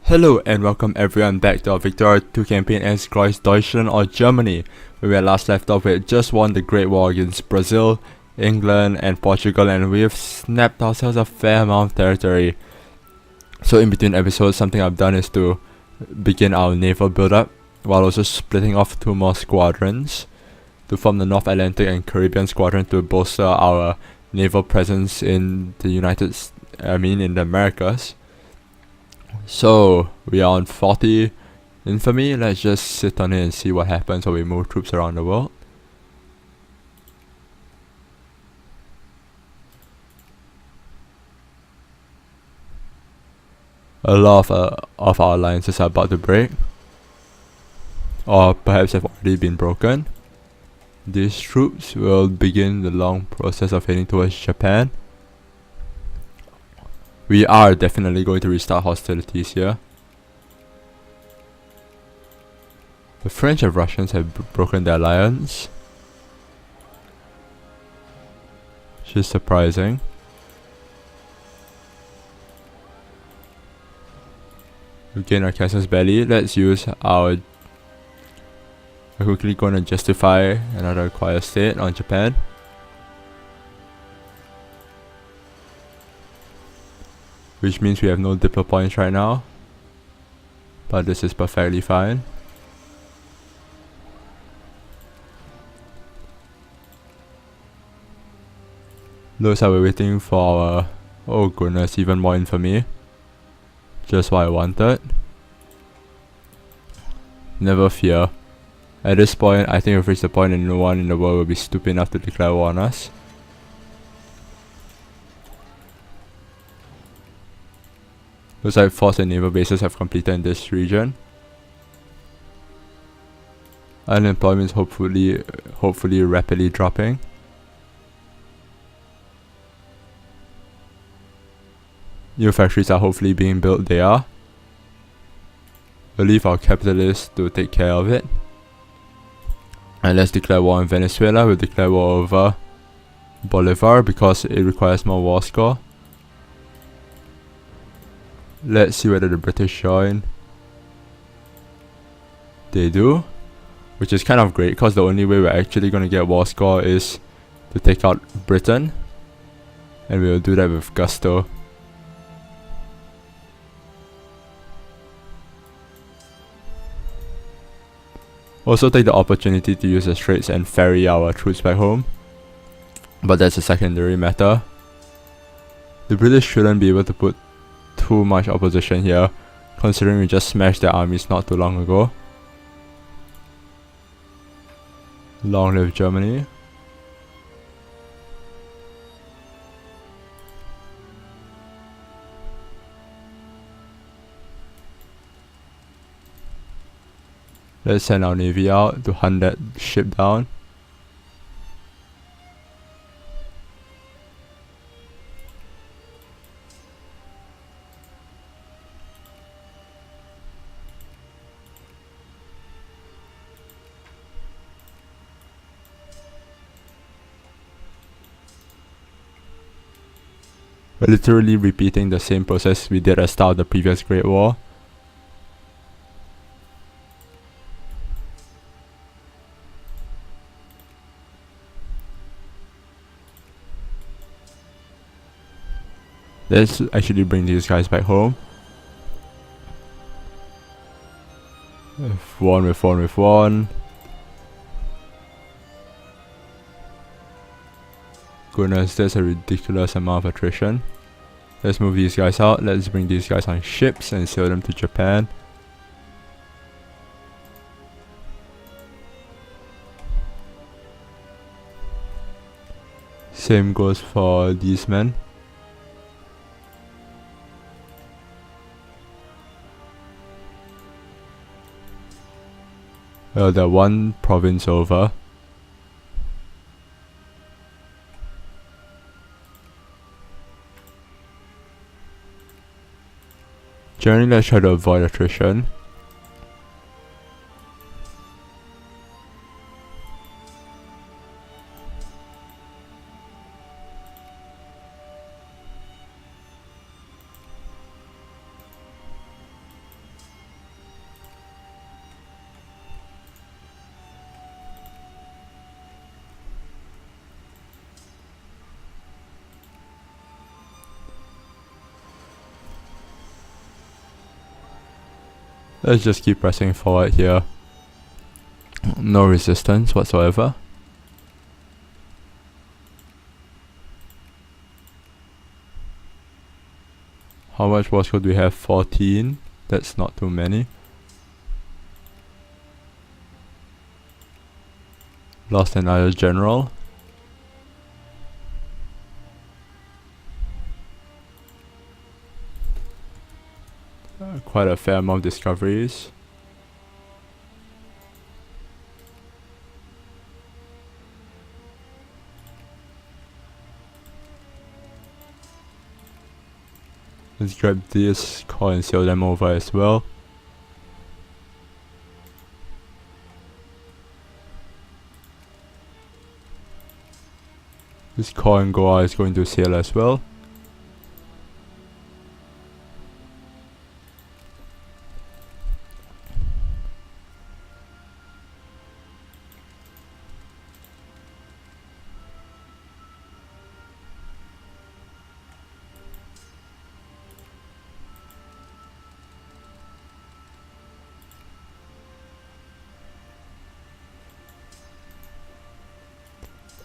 Hello and welcome everyone back to our Victoria 2 campaign as Großdeutschland or Germany, where we had last left off. We had just won the Great War against Brazil, England and Portugal, and we have snapped ourselves a fair amount of territory. So in between episodes, something I've done is to begin our naval build-up, while also splitting off two more squadrons to form the North Atlantic and Caribbean Squadron to bolster our naval presence in the in the Americas. So we are on 40 infamy. Let's just sit on it and see what happens when we move troops around the world. A lot of our alliances are about to break, or perhaps have already been broken. These troops will begin the long process of heading towards Japan. We are definitely going to restart hostilities here. The French and Russians have broken their alliance, which is surprising. We gain our casus belli. Let's use our... We're quickly going to justify another acquired state on Japan. Which means we have no diplo points right now, but this is perfectly fine. Looks like we're waiting for our... oh goodness, even more infamy. Just what I wanted. Never fear. At this point, I think we've reached the point that no one in the world will be stupid enough to declare war on us. Looks like force and naval bases have completed in this region. Unemployment is hopefully rapidly dropping. New factories are hopefully being built. They are. We'll leave our capitalists to take care of it. And let's declare war on Venezuela. We'll declare war over Bolivar because it requires more war score. Let's see whether the British join. They do, which is kind of great because the only way we're actually going to get war score is to take out Britain, and we'll do that with gusto. Also take the opportunity to use the straits and ferry our troops back home, but that's a secondary matter. The British shouldn't be able to put too much opposition here, considering we just smashed their armies not too long ago. Long live Germany. Let's send our navy out to hunt that ship down. We're literally repeating the same process we did at the start of the previous Great War. Let's actually bring these guys back home. With one. Goodness, there's a ridiculous amount of attrition. Let's move these guys out. Let's bring these guys on ships and sail them to Japan. Same goes for these men. Well, they're one province over. Generally, let's try to avoid attrition. Let's just keep pressing forward here. No resistance whatsoever. How much war score do we have? 14. That's not too many. Lost another general. Quite a fair amount of discoveries. Let's grab this core and sail them over as well. This core and Goa is going to sail as well.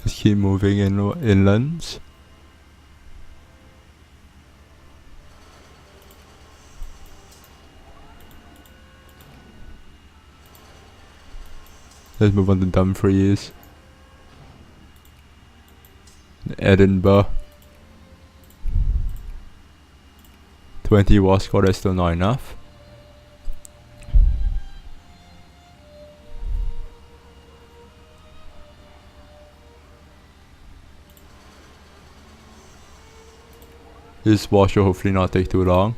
Let's keep moving inlands. Let's move on to Dumfries. Edinburgh. 20 war score, that's still not enough. This war should hopefully not take too long.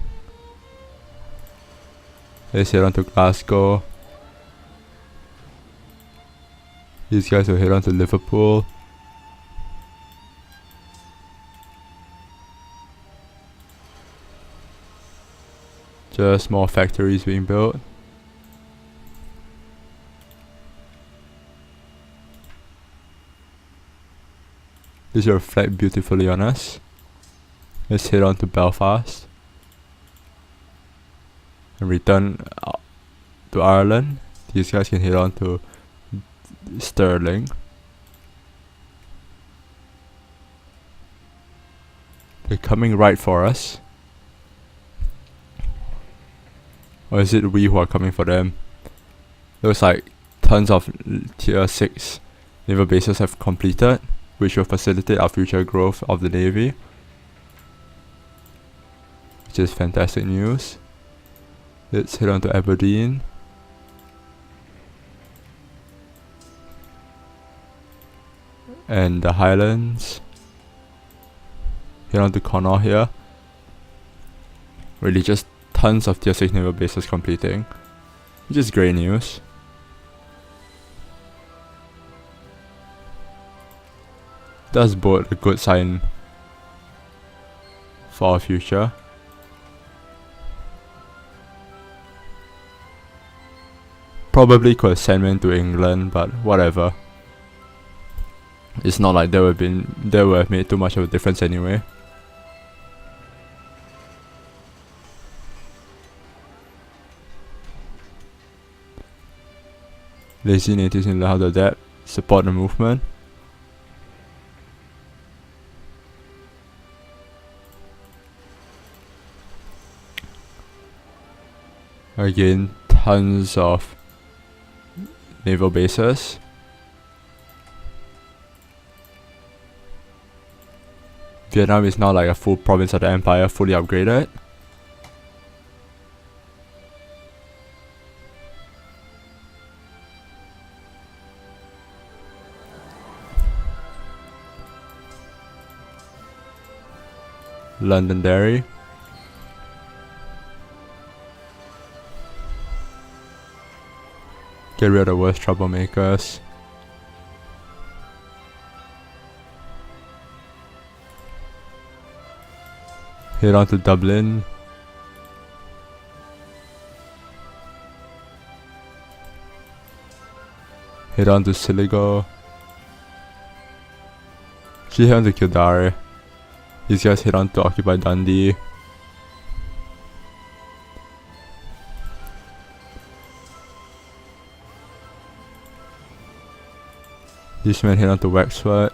Let's head on to Glasgow. These guys will head on to Liverpool. Just more factories being built. These reflect beautifully on us. Let's head on to Belfast and return to Ireland. These guys can head on to Stirling. They're coming right for us. Or is it we who are coming for them? Looks like tons of tier 6 naval bases have completed, which will facilitate our future growth of the navy. Which is fantastic news. Let's head on to Aberdeen. And the Highlands. Head on to Connaught here. Really just tons of tier 6 naval bases completing. Which is great news. Does bode a good sign for our future. Probably could have sent men to England, but whatever. It's not like they would have made too much of a difference anyway. Lazy natives in the depth support the movement. Again, tons of naval bases. Vietnam is now like a full province of the empire, fully upgraded. Londonderry. Get rid of the worst troublemakers. Head on to Dublin. Head on to Sligo. She head on to Kildare. These guys head on to occupy Dundee. These men head on to Wexford.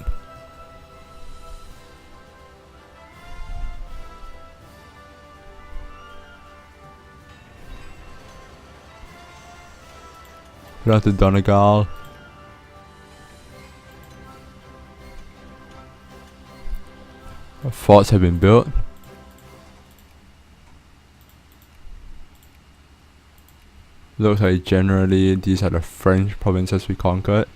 Head on to Donegal. Forts have been built. Looks like generally these are the French provinces we conquered.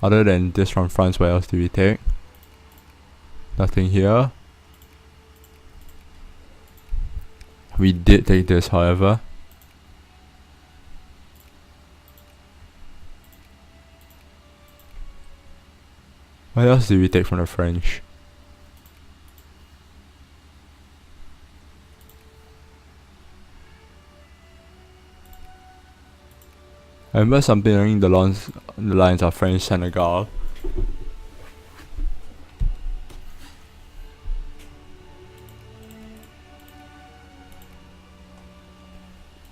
Other than this from France, where else did we take? Nothing here. We did take this, however. What else did we take from the French? I remember something along the lines of French Senegal.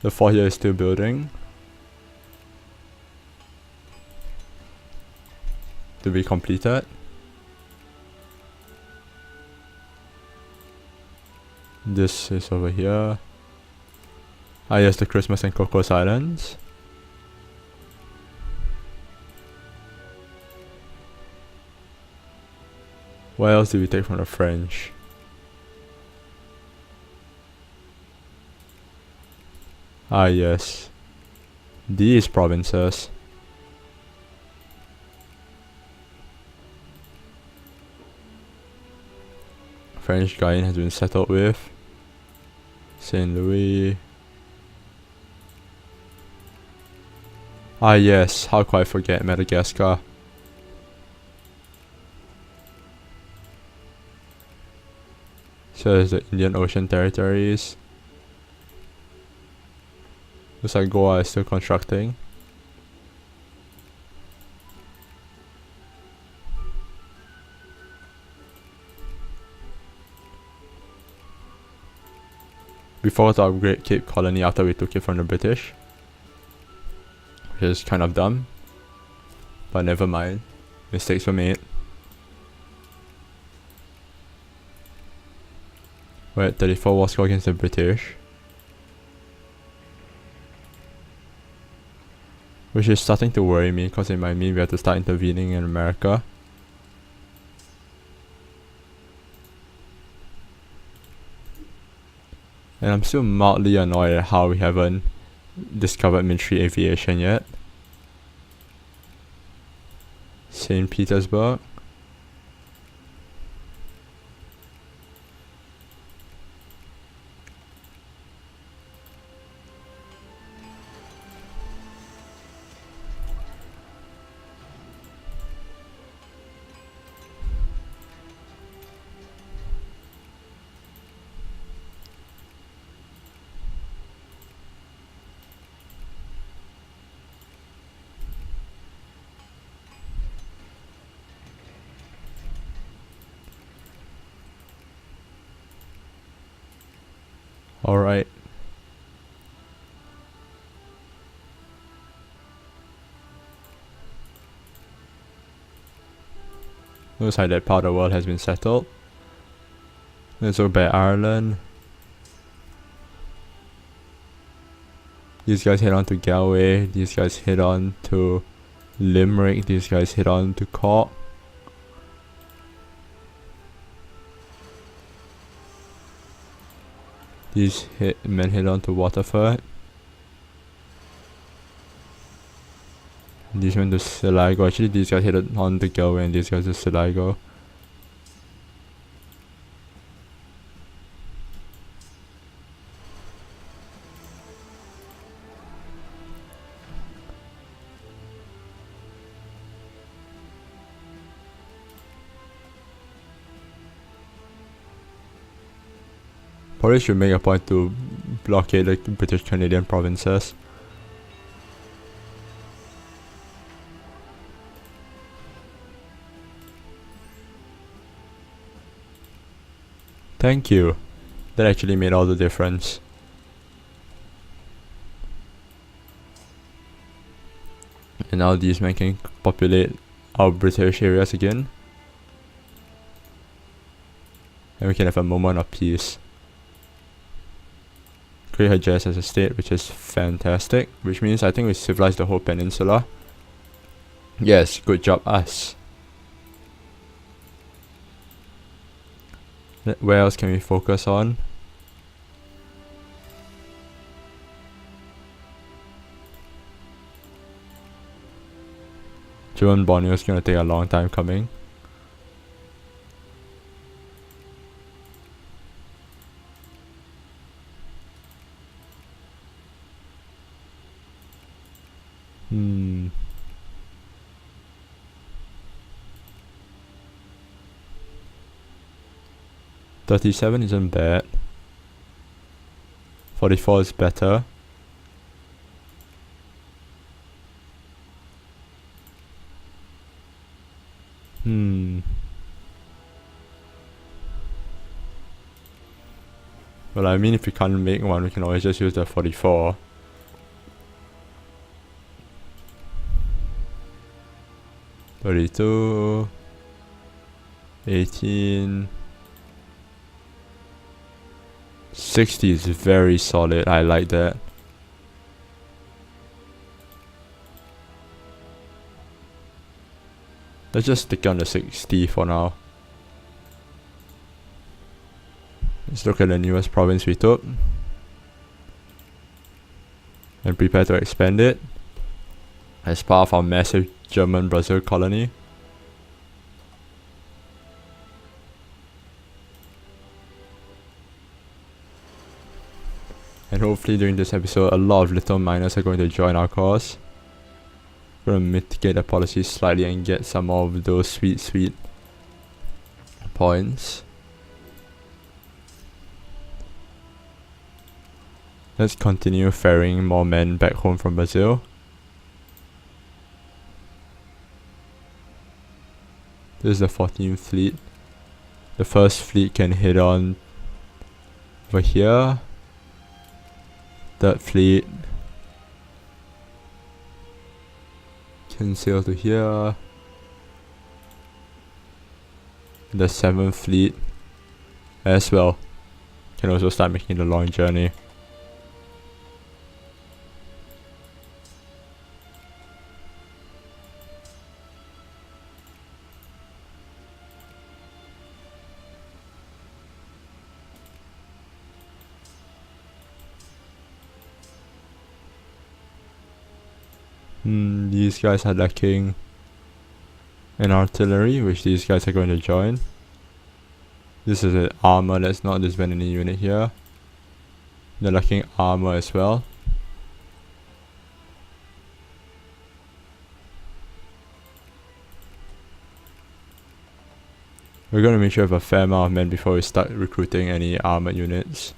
The fort here is still building. To be completed. This is over here. Ah yes, the Christmas and Cocos Islands. What else did we take from the French? Ah yes, these provinces. French Guyana has been settled with. Saint Louis. Ah yes, how could I forget Madagascar? So there's the Indian Ocean territories. Looks like Goa is still constructing. We forgot to upgrade Cape Colony after we took it from the British, which is kind of dumb, but never mind, mistakes were made. We're at 34 war score against the British, which is starting to worry me because it might mean we have to start intervening in America. And I'm still mildly annoyed at how we haven't discovered military aviation yet. St. Petersburg. Alright. Looks like that part of the world has been settled. Let's look back at Ireland. These guys head on to Galway, these guys head on to Limerick, these guys head on to Cork. These men head on to Waterford. These went to Sligo. Actually, these guys headed on to Galway and these guys to Sligo. Probably should make a point to blockade the British Canadian provinces. Thank you. That actually made all the difference. And now these men can populate our British areas again. And we can have a moment of peace. Create Hejaz as a state, which is fantastic. Which means I think we civilized the whole peninsula. Yes, good job us. Where else can we focus on? German Borneo is gonna take a long time coming. Hmm. $37 isn't bad. 44 is better. Well, I mean, if we can't make one, we can always just use the 44. $32, 18, 60 is very solid. I like that. Let's just stick on the 60 for now. Let's look at the newest province we took and prepare to expand it as part of our massive German Brazil colony. And hopefully during this episode a lot of little miners are going to join our cause. We're going to mitigate the policy slightly and get some more of those sweet points. Let's continue ferrying more men back home from Brazil. This is the 14th fleet. The first fleet can head on over here. Third fleet can sail to here. The 7th fleet as well can also start making the long journey. These guys are lacking in artillery, which these guys are going to join. This is an armor, let's not disband any unit here. They're lacking armor as well. We're going to make sure we have a fair amount of men before we start recruiting any armored units.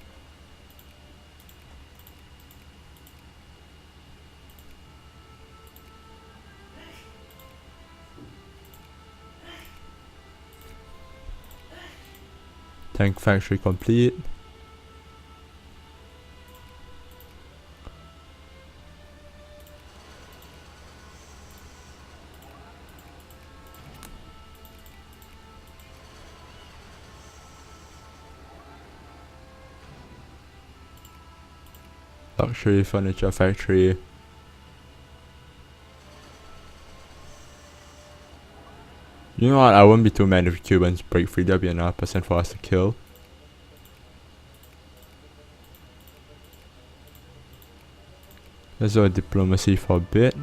Tank factory complete. Luxury furniture factory. You know what, I wouldn't be too mad if Cubans break free. That'll be another person for us to kill. Let's do a diplomacy for a bit.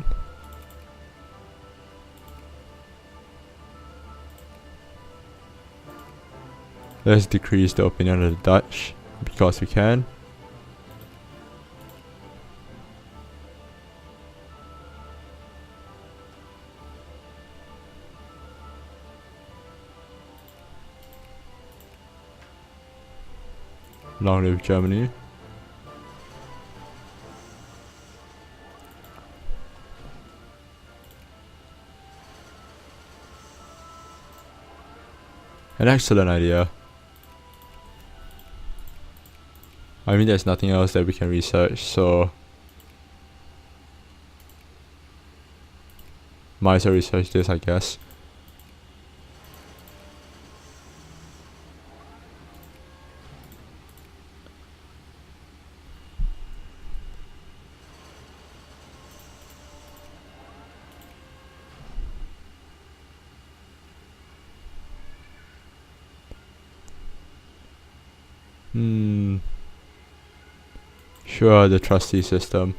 Let's decrease the opinion of the Dutch because we can. Long live Germany. An excellent idea. I mean, there's nothing else that we can research, so Meuse research this, I guess. Sure, the trustee system.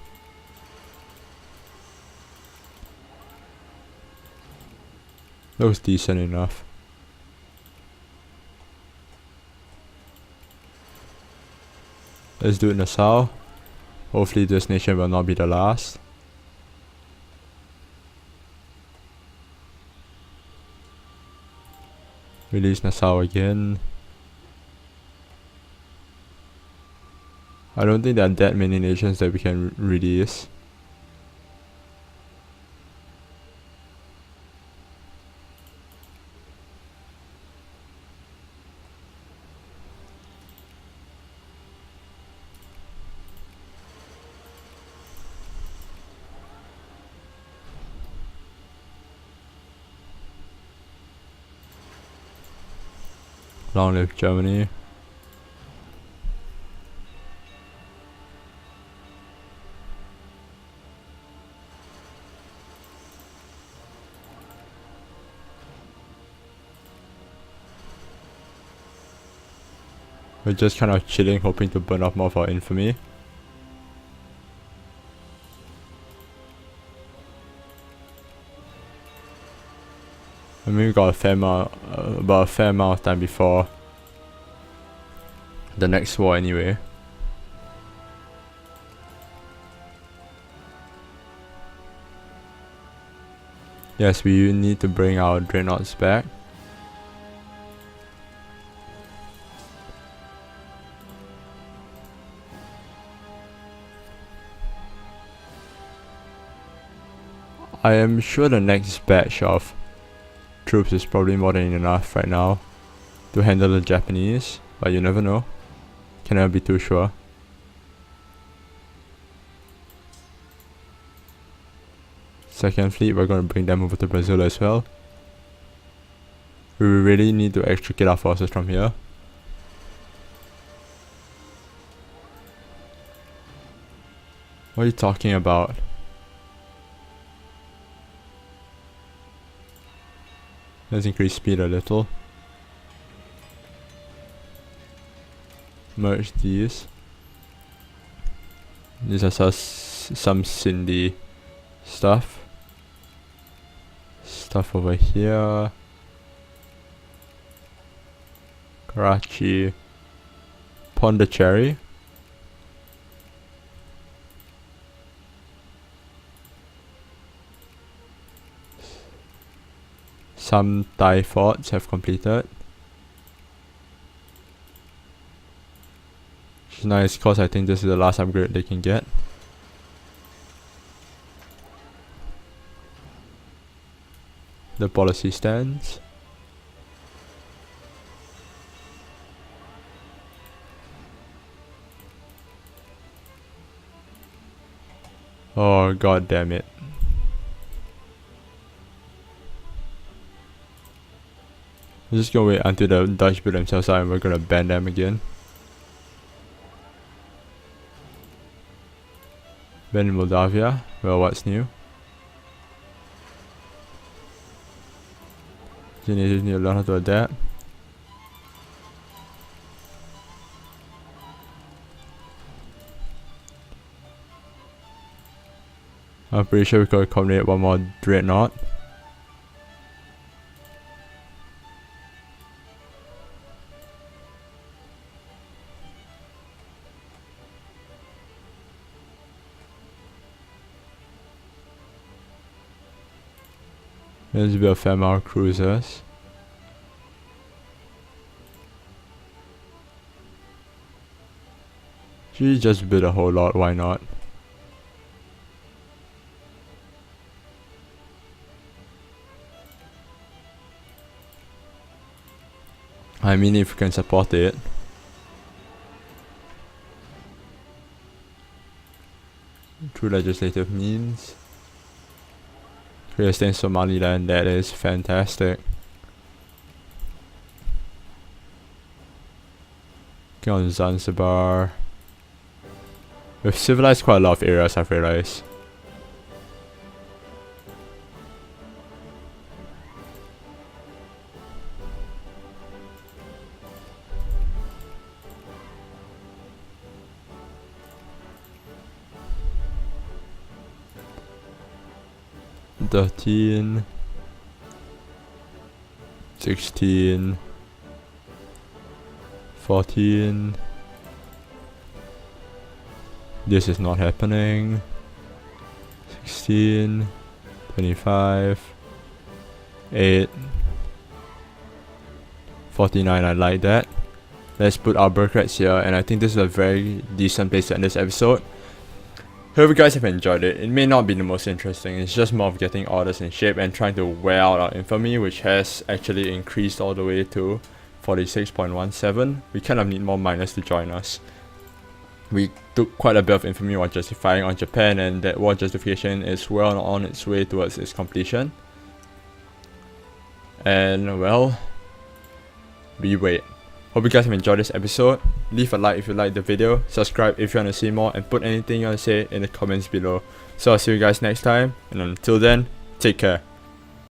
Looks decent enough. Let's do it Nassau. Hopefully this nation will not be the last. Release Nassau again. I don't think there are that many nations that we can release. Long live Germany. We're just kind of chilling, hoping to burn off more of our infamy. I mean, we got a fair amount, about a fair amount of time before the next war anyway. Yes, we need to bring our dreadnoughts back. I am sure the next batch of troops is probably more than enough right now to handle the Japanese, but you never know. Can never be too sure. Second fleet, we're going to bring them over to Brazil as well. We really need to extricate our forces from here. What are you talking about? Let's increase speed a little. Merge these. These are some Cindy stuff. Stuff over here. Karachi. Pondicherry. Some Thai forts have completed. Which is nice because I think this is the last upgrade they can get. The policy stands. Oh, god damn it. I'm just gonna wait until the Dutch build themselves out and we're gonna ban them again. Ban Moldavia. Well, what's new? You need to learn how to adapt. I'm pretty sure we could accommodate one more dreadnought. There's a bit of female cruisers. She just build a whole lot, why not? I mean, if you can support it. Through legislative means. We are staying in Somaliland. That is fantastic. Go on Zanzibar. We've civilized quite a lot of areas, I've realized. $13, $16, $14. This is not happening. $16, $25, $8, $49. I like that. Let's put our bureaucrats here, and I think this is a very decent place to end this episode. Hope you guys have enjoyed it. It may not be the most interesting, it's just more of getting orders in shape and trying to wear out our infamy, which has actually increased all the way to 46.17. We kind of need more miners to join us. We took quite a bit of infamy while justifying on Japan, and that war justification is well on its way towards its completion. And well, we wait. Hope you guys have enjoyed this episode. Leave a like if you liked the video, subscribe if you want to see more, and put anything you want to say in the comments below. So I'll see you guys next time, and until then, take care.